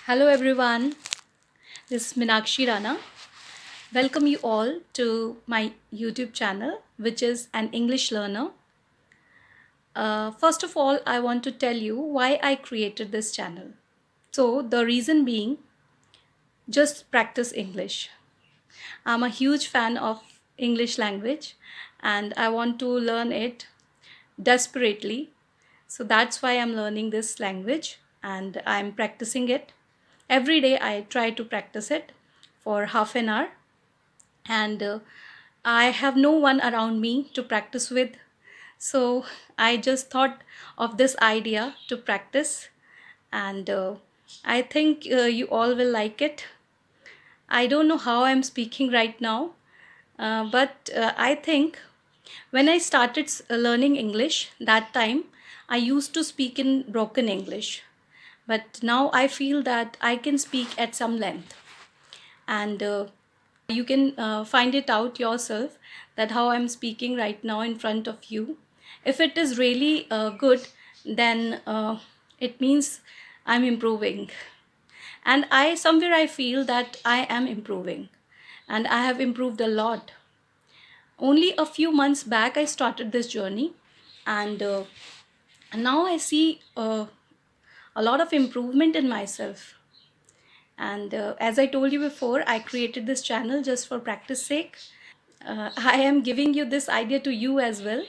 Hello everyone, this is Minakshi Rana. Welcome you all to my YouTube channel, which is an English learner. First of all, I want to tell you why I created this channel. So, the reason being, just practice English. I'm a huge fan of English language and I want to learn it desperately. So, that's why I'm learning this language and I'm practicing it. Every day, I try to practice it for half an hour and I have no one around me to practice with. So I just thought of this idea to practice, and I think you all will like it. I don't know how I'm speaking right now, but I think when I started learning English, that time I used to speak in broken English. But now I feel that I can speak at some length, and you can find it out yourself that how I'm speaking right now in front of you. If it is really good, then it means I'm improving, and I somewhere I feel that I am improving, and I have improved a lot. Only a few months back I started this journey, and now I see a lot of improvement in myself. And as I told you before, I created this channel just for practice sake. I am giving you this idea to you as well.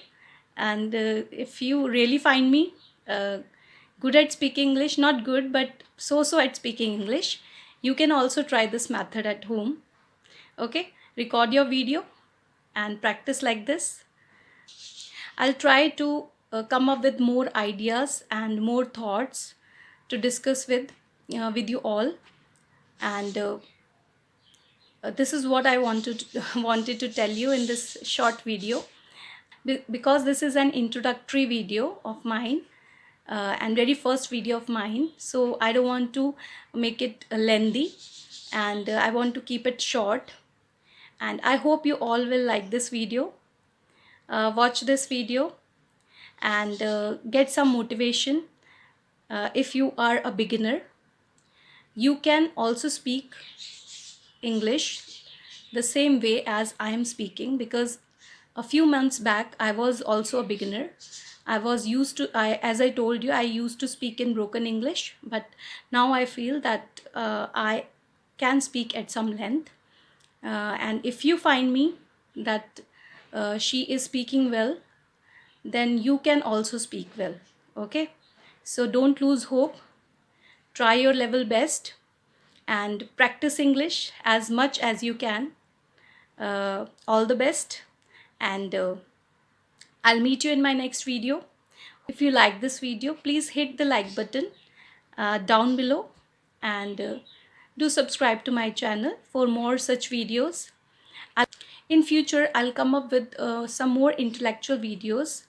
And if you really find me good at speaking English, not good, but so at speaking English, you can also try this method at home. Okay, record your video and practice like this. I'll try to come up with more ideas and more thoughts to discuss with you all. And this is what I wanted wanted to tell you in this short video. Because this is an introductory video of mine, and very first video of mine, so I don't want to make it lengthy, and I want to keep it short, and I hope you all will like this video. Watch this video and get some motivation. If you are a beginner, you can also speak English the same way as I am speaking, because a few months back I was also a beginner. As I told you, I used to speak in broken English, but now I feel that I can speak at some length. And if you find me that she is speaking well, then you can also speak well. Okay, so don't lose hope. Try your level best and practice English as much as you can. All the best, and I'll meet you in my next video. If you like this video, please hit the like button down below, and do subscribe to my channel for more such videos. In future, I'll come up with some more intellectual videos,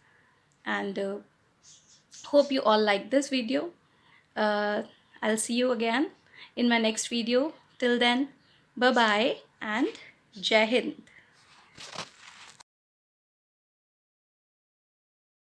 and hope you all like this video. uh, I'll see you again in my next video. Till then, bye bye and Jai Hind.